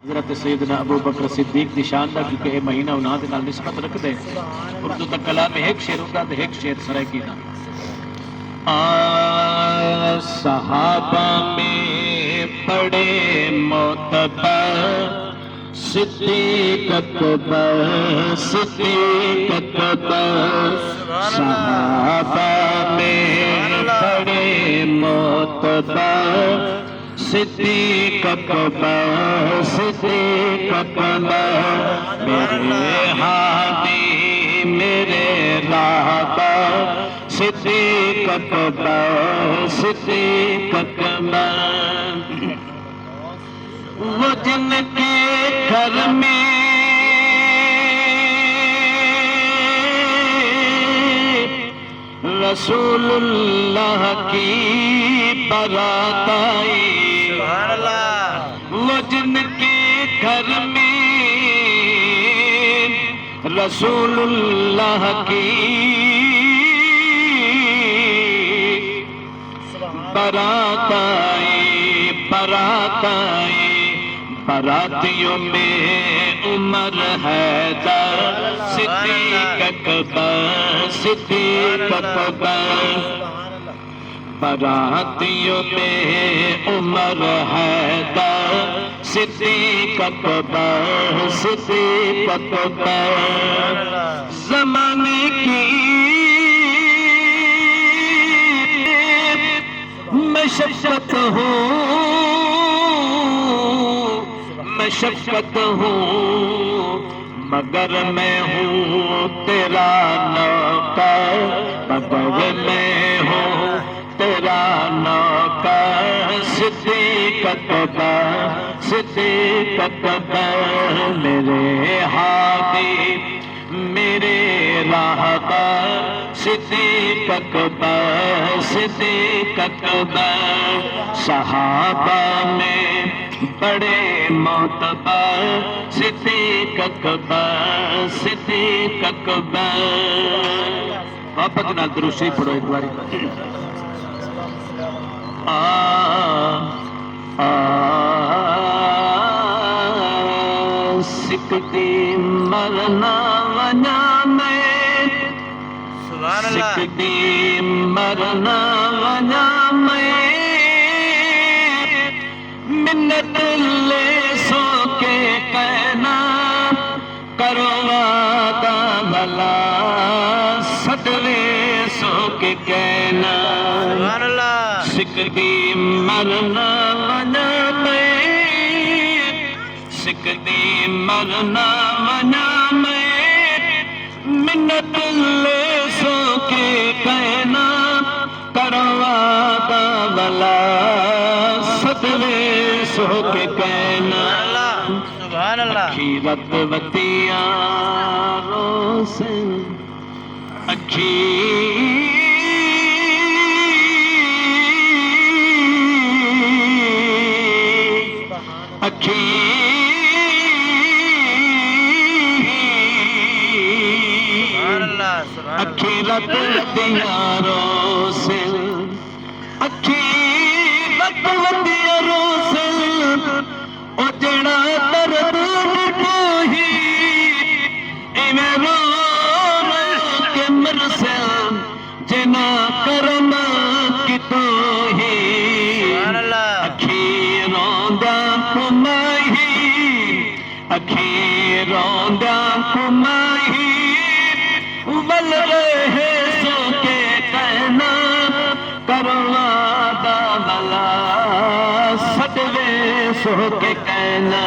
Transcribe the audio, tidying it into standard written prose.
حضرت سیدنا ابو بکر صدیق دی شان دا کیونکہ یہ مہینہ انہاں دے نال نسبت رکھ دے اردو دا کلام ایک شعر ہوگا تے ایک شعر سرائے کی نا صحابہ میں بڑے معتبر صدیق اکبر صدیق اکبر صحابہ میں بڑے معتبر صدیق اکبر صدیق اکبر میرے ہادی میرے راہبر صدیق اکبر صدیق اکبر وہ جن کے گھر میں رسول اللہ کی بارات آئی وہ جن کے گھر میں رسول اللہ کی بارات آئی بارات آئی باراتیوں میں عمر حیدر صدیق اکبر صدیق اکبر باراتیوں میں عمر حیدر صدیق اکبر صدیق اکبر زمانے کی مشقت ہوں مگر میں ہوں تیرا نوکر مگر میں ہوں تیرا نوکر صدیق اکبر صدیق اکبر میرے ہادی میرے راہبر صدیق اکبر صدیق اکبر صحابہ میں بڑے معتبر صدیق اکبر صدیق اکبر محبت نال درود شریف پڑھو ایک باری سکتی مرنا ونا میں سکتی مرنا ونا میں منت لے سو کے کہنا کرو وعدہ بھلا سدوے سو کے کہنا سکتی مرنا ونا میں سکتی مرنا ونا میں منت لے سو کے کہنا کرو وعدہ بھلا سدوے سو کے کہنا اخیرت وطیاروں سے اخیرت وطیاروں سے اخیرت وطیاروں سے او جڑا درد کوئی ایویں رو رو کے مرسے جنا کرم کی تو ہی اخیروں دا کمائی اخیروں دا کمائی ول رہے سو کے کہنا کرو وعدہ بھلا سدوے سو کے کہنا